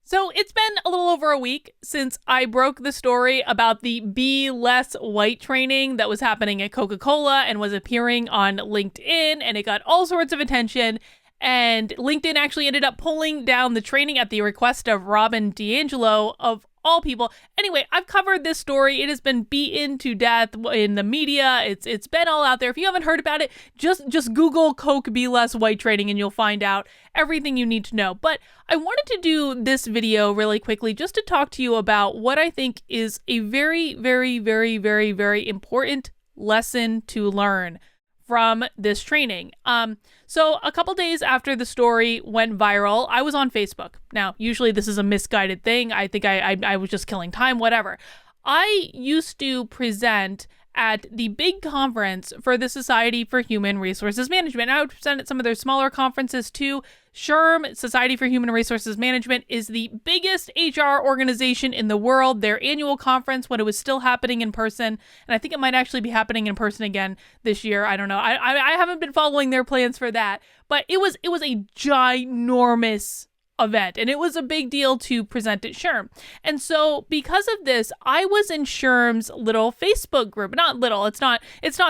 So it's been a little over a week since I broke the story about the Be Less White training that was happening at Coca-Cola and was appearing on LinkedIn, and it got all sorts of attention. And LinkedIn actually ended up pulling down the training at the request of Robin DiAngelo, of all people. Anyway, I've covered this story. It has been beaten to death in the media. It's been all out there. If you haven't heard about it, just Google Coke Be Less White training and you'll find out everything you need to know. But I wanted to do this video really quickly just to talk to you about what I think is a very, very, very, very, very important lesson to learn from this training. So a couple days after the story went viral, I was on Facebook. Now, usually this is a misguided thing. I think I was just killing time, whatever. I used to present at the big conference for the Society for Human Resources Management. I would present at some of their smaller conferences too. SHRM, Society for Human Resources Management, is the biggest HR organization in the world. Their annual conference, when it was still happening in person, and I think it might actually be happening in person again this year. I don't know. I haven't been following their plans for that, but it was a ginormous event, and it was a big deal to present at SHRM. And so because of this, I was in SHRM's little Facebook group. Not little, it's not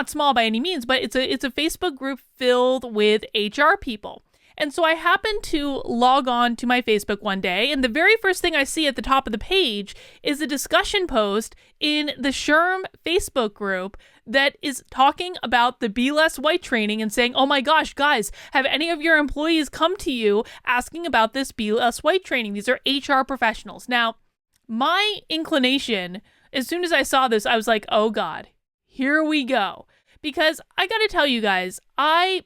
small by any means, but it's a Facebook group filled with HR people. And so I happened to log on to my Facebook one day, and the very first thing I see at the top of the page is a discussion post in the SHRM Facebook group that is talking about the Be Less White training and saying, oh my gosh, guys, have any of your employees come to you asking about this Be Less White training? These are HR professionals. Now, my inclination, as soon as I saw this, I was like, oh God, here we go. Because I gotta tell you guys, I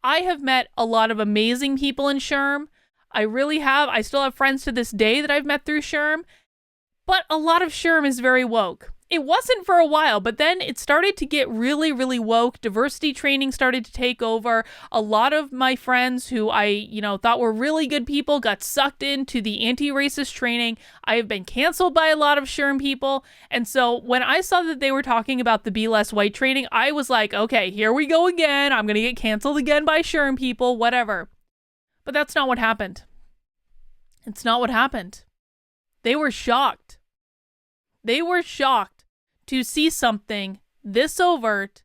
have met a lot of amazing people in SHRM. I really have. I still have friends to this day that I've met through SHRM. But a lot of SHRM is very woke. It wasn't for a while, but then it started to get really, really woke. Diversity training started to take over. A lot of my friends who I, thought were really good people got sucked into the anti-racist training. I have been canceled by a lot of SHRM people. And so when I saw that they were talking about the Be Less White training, I was like, okay, here we go again. I'm going to get canceled again by SHRM people, whatever. But that's not what happened. It's not what happened. They were shocked. They were shocked to see something this overt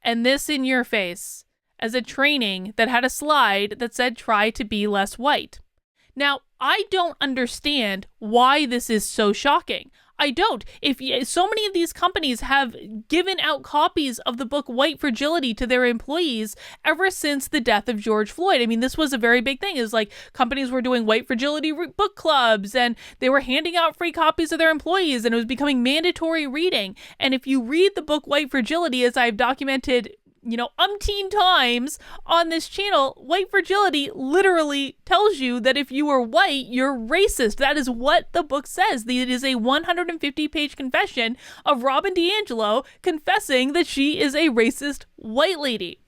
and this in your face as a training that had a slide that said try to be less white. Now, I don't understand why this is so shocking. I don't. So many of these companies have given out copies of the book White Fragility to their employees ever since the death of George Floyd. I mean, this was a very big thing. It was like companies were doing White Fragility book clubs, and they were handing out free copies of their employees, and it was becoming mandatory reading. And if you read the book White Fragility, as I've documented umpteen times on this channel, White Fragility literally tells you that if you are white, you're racist. That is what the book says. It is a 150-page confession of Robin DiAngelo confessing that she is a racist white lady.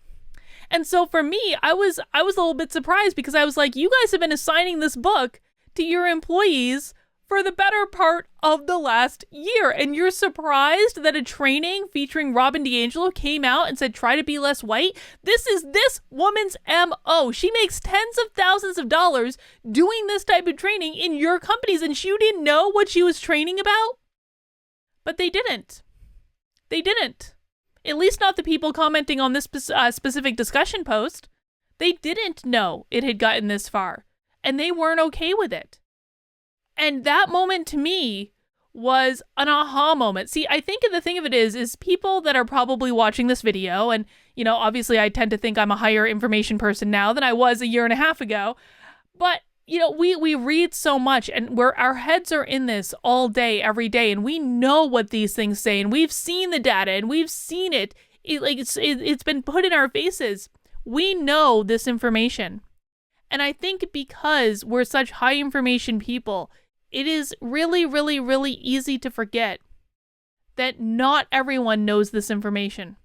And so for me, I was a little bit surprised because I was like, you guys have been assigning this book to your employees for the better part of the last year. And you're surprised that a training featuring Robin DiAngelo came out and said, try to be less white? This is this woman's MO. She makes tens of thousands of dollars doing this type of training in your companies, and you didn't know what she was training about? But they didn't. They didn't. At least not the people commenting on this specific discussion post. They didn't know it had gotten this far, and they weren't okay with it. And that moment to me was an aha moment. See, I think the thing of it is people that are probably watching this video, and, obviously I tend to think I'm a higher information person now than I was a year and a half ago. But, we read so much, and our heads are in this all day, every day, and we know what these things say, and we've seen the data, and we've seen it. It's been put in our faces. We know this information. And I think because we're such high information people, it is really, really, really easy to forget that not everyone knows this information.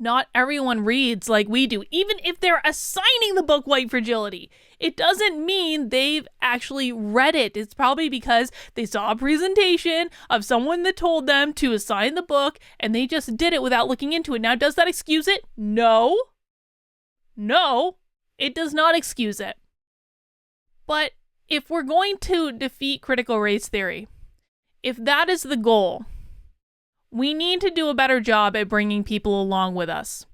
Not everyone reads like we do. Even if they're assigning the book White Fragility, it doesn't mean they've actually read it. It's probably because they saw a presentation of someone that told them to assign the book, and they just did it without looking into it. Now, does that excuse it? No. No, it does not excuse it. But if we're going to defeat critical race theory, if that is the goal, we need to do a better job at bringing people along with us.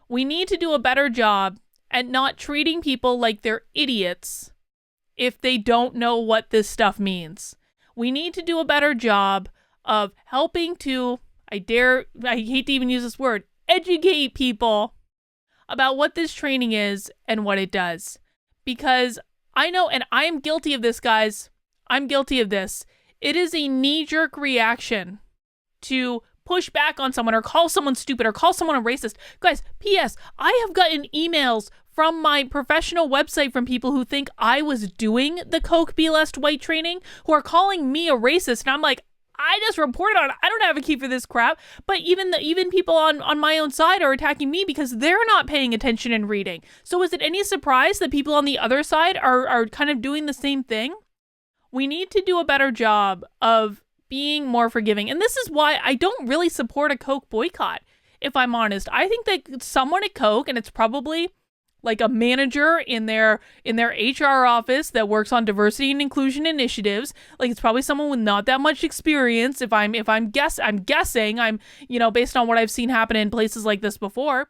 We need to do a better job at not treating people like they're idiots if they don't know what this stuff means. We need to do a better job of helping to, I hate to even use this word, educate people about what this training is and what it does. Because I know, and I am guilty of this, guys. I'm guilty of this. It is a knee-jerk reaction to push back on someone or call someone stupid or call someone a racist. Guys, P.S. I have gotten emails from my professional website from people who think I was doing the Coke Be Less White training who are calling me a racist. And I'm like, I just reported on it. I don't have a key for this crap. But even people on my own side are attacking me because they're not paying attention and reading. So is it any surprise that people on the other side are kind of doing the same thing? We need to do a better job of being more forgiving. And this is why I don't really support a Coke boycott, if I'm honest. I think that someone at Coke, and it's probably like a manager in their HR office that works on diversity and inclusion initiatives, like it's probably someone with not that much experience. I'm guessing, based on what I've seen happen in places like this before.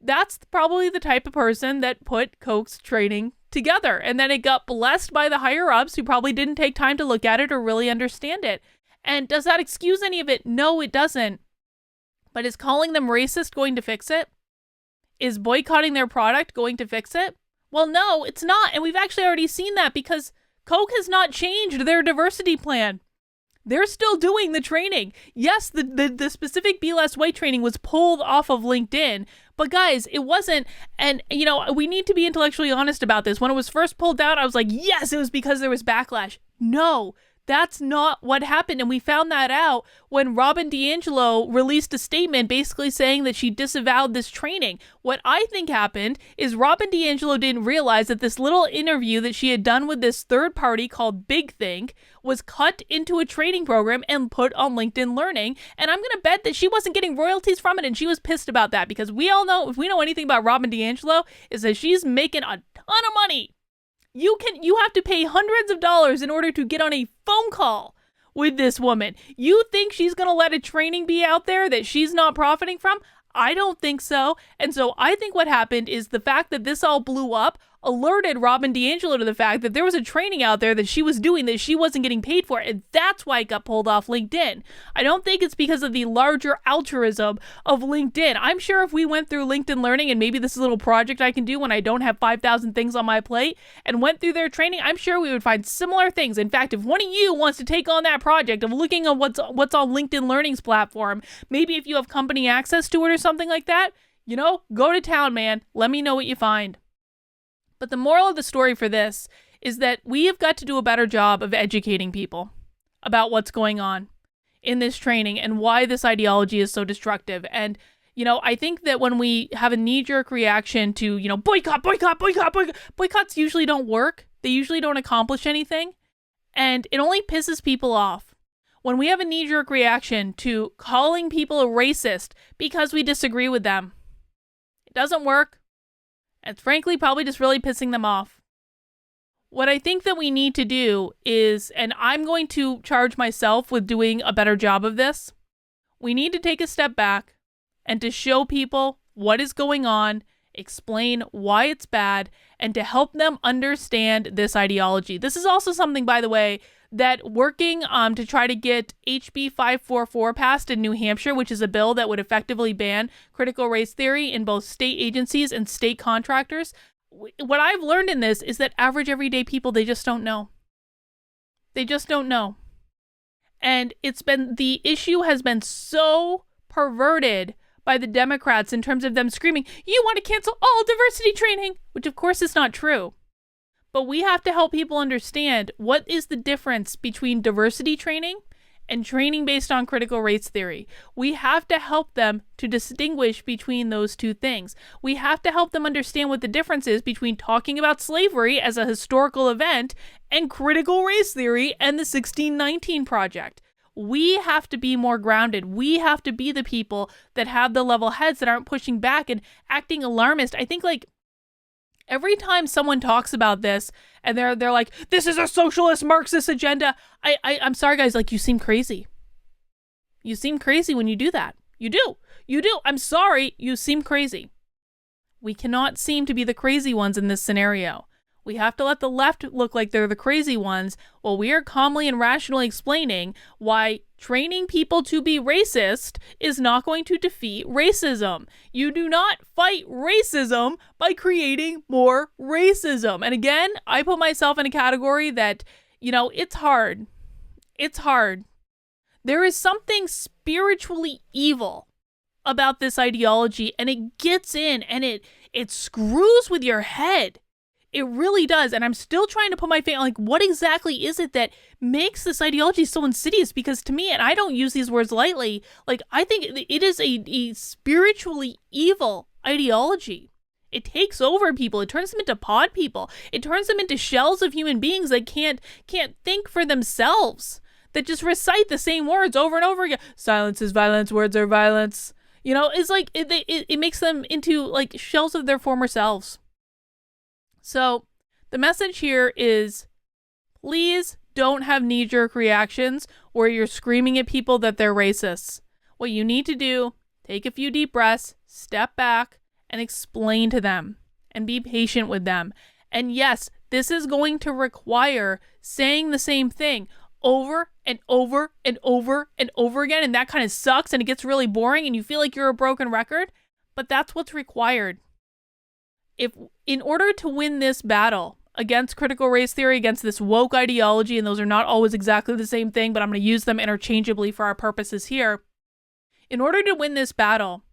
That's probably the type of person that put Coke's training together. And then it got blessed by the higher ups who probably didn't take time to look at it or really understand it. And does that excuse any of it? No, it doesn't. But is calling them racist going to fix it? Is boycotting their product going to fix it? Well, no, it's not. And we've actually already seen that because Coke has not changed their diversity plan. They're still doing the training. Yes, the specific Be Less White training was pulled off of LinkedIn. But guys, it wasn't. And, we need to be intellectually honest about this. When it was first pulled down, I was like, yes, it was because there was backlash. No. That's not what happened, and we found that out when Robin DiAngelo released a statement basically saying that she disavowed this training. What I think happened is Robin DiAngelo didn't realize that this little interview that she had done with this third party called Big Think was cut into a training program and put on LinkedIn Learning, and I'm going to bet that she wasn't getting royalties from it, and she was pissed about that because we all know, if we know anything about Robin DiAngelo, is that she's making a ton of money. You have to pay hundreds of dollars in order to get on a phone call with this woman. You think she's going to let a training be out there that she's not profiting from? I don't think so. And so I think what happened is the fact that this all blew up alerted Robin DiAngelo to the fact that there was a training out there that she was doing that she wasn't getting paid for, and that's why it got pulled off LinkedIn. I don't think it's because of the larger altruism of LinkedIn. I'm sure if we went through LinkedIn Learning, and maybe this is a little project I can do when I don't have 5,000 things on my plate, and went through their training, I'm sure we would find similar things. In fact, if one of you wants to take on that project of looking at what's on LinkedIn Learning's platform, maybe if you have company access to it or something like that, go to town, man. Let me know what you find. But the moral of the story for this is that we have got to do a better job of educating people about what's going on in this training and why this ideology is so destructive. And, I think that when we have a knee-jerk reaction to, boycotts usually don't work. They usually don't accomplish anything. And it only pisses people off. When we have a knee-jerk reaction to calling people a racist because we disagree with them, it doesn't work. It's frankly probably just really pissing them off. What I think that we need to do is, and I'm going to charge myself with doing a better job of this, we need to take a step back and to show people what is going on, explain why it's bad, and to help them understand this ideology. This is also something, by the way, that working to try to get HB 544 passed in New Hampshire, which is a bill that would effectively ban critical race theory in both state agencies and state contractors. What I've learned in this is that average everyday people, they just don't know. They just don't know. And the issue has been so perverted by the Democrats in terms of them screaming, you want to cancel all diversity training, which of course is not true. But we have to help people understand what is the difference between diversity training and training based on critical race theory. We have to help them to distinguish between those two things. We have to help them understand what the difference is between talking about slavery as a historical event and critical race theory and the 1619 Project. We have to be more grounded. We have to be the people that have the level heads that aren't pushing back and acting alarmist. I think Every time someone talks about this and they're like, this is a socialist Marxist agenda, I'm sorry guys, like, you seem crazy. You seem crazy when you do that. You do. I'm sorry, you seem crazy. We cannot seem to be the crazy ones in this scenario. We have to let the left look like they're the crazy ones while we are calmly and rationally explaining why training people to be racist is not going to defeat racism. You do not fight racism by creating more racism. And again, I put myself in a category that, it's hard. It's hard. There is something spiritually evil about this ideology, and it gets in and it screws with your head. It really does. And I'm still trying to put my finger on, like, what exactly is it that makes this ideology so insidious? Because to me, and I don't use these words lightly, like, I think it is a spiritually evil ideology. It takes over people. It turns them into pod people. It turns them into shells of human beings that can't think for themselves, that just recite the same words over and over again. Silence is violence. Words are violence. It's like it makes them into like shells of their former selves. So the message here is, please don't have knee-jerk reactions where you're screaming at people that they're racists. What you need to do, take a few deep breaths, step back, and explain to them and be patient with them. And yes, this is going to require saying the same thing over and over and over and over again. And that kind of sucks and it gets really boring and you feel like you're a broken record. But that's what's required. In order to win this battle against critical race theory, against this woke ideology, and those are not always exactly the same thing, but I'm going to use them interchangeably for our purposes here. In order to win this battle,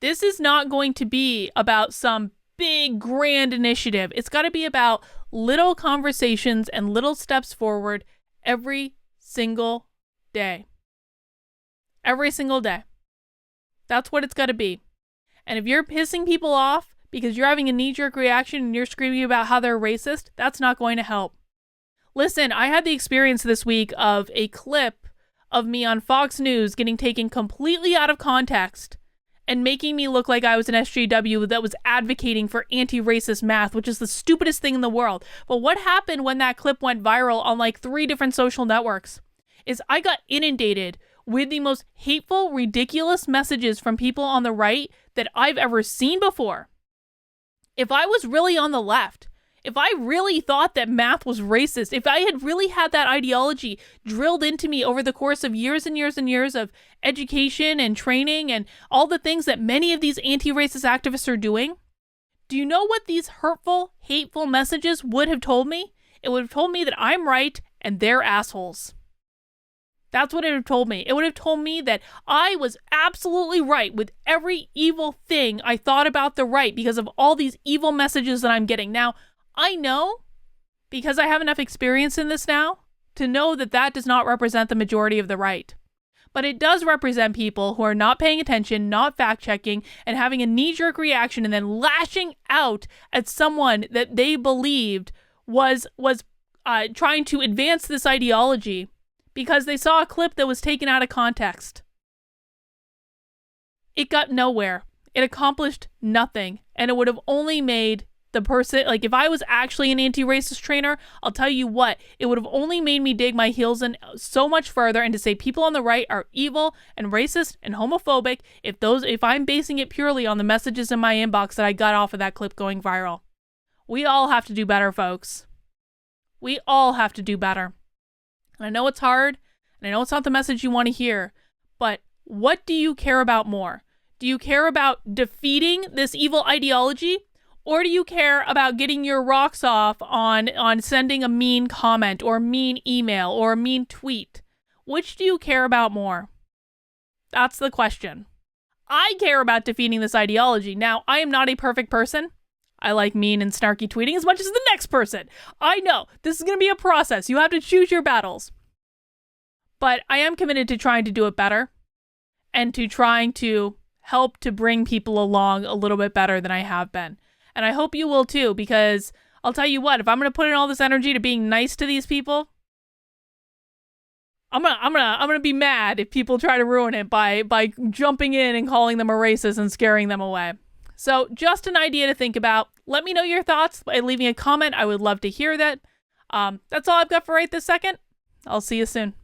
this is not going to be about some big, grand initiative. It's got to be about little conversations and little steps forward every single day. Every single day. That's what it's got to be. And if you're pissing people off because you're having a knee-jerk reaction and you're screaming about how they're racist, that's not going to help. Listen, I had the experience this week of a clip of me on Fox News getting taken completely out of context and making me look like I was an SJW that was advocating for anti-racist math, which is the stupidest thing in the world. But what happened when that clip went viral on like 3 different social networks is I got inundated with the most hateful, ridiculous messages from people on the right that I've ever seen before. If I was really on the left, if I really thought that math was racist, if I had really had that ideology drilled into me over the course of years and years and years of education and training and all the things that many of these anti-racist activists are doing, do you know what these hurtful, hateful messages would have told me? It would have told me that I'm right and they're assholes. That's what it would have told me. It would have told me that I was absolutely right with every evil thing I thought about the right because of all these evil messages that I'm getting. Now, I know, because I have enough experience in this now, to know that that does not represent the majority of the right. But it does represent people who are not paying attention, not fact-checking, and having a knee-jerk reaction and then lashing out at someone that they believed was trying to advance this ideology because they saw a clip that was taken out of context. It got nowhere. It accomplished nothing. And it would have only made the person, like if I was actually an anti-racist trainer, I'll tell you what, it would have only made me dig my heels in so much further and to say people on the right are evil and racist and homophobic if I'm basing it purely on the messages in my inbox that I got off of that clip going viral. We all have to do better, folks. We all have to do better. And I know it's hard, and I know it's not the message you want to hear, but what do you care about more? Do you care about defeating this evil ideology? Or do you care about getting your rocks off on sending a mean comment or a mean email or a mean tweet? Which do you care about more? That's the question. I care about defeating this ideology. Now, I am not a perfect person. I like mean and snarky tweeting as much as the next person. I know this is going to be a process. You have to choose your battles. But I am committed to trying to do it better and to trying to help to bring people along a little bit better than I have been. And I hope you will too, because I'll tell you what, if I'm going to put in all this energy to being nice to these people, I'm gonna be mad if people try to ruin it by jumping in and calling them a racist and scaring them away. So just an idea to think about. Let me know your thoughts by leaving a comment. I would love to hear that. That's all I've got for right this second. I'll see you soon.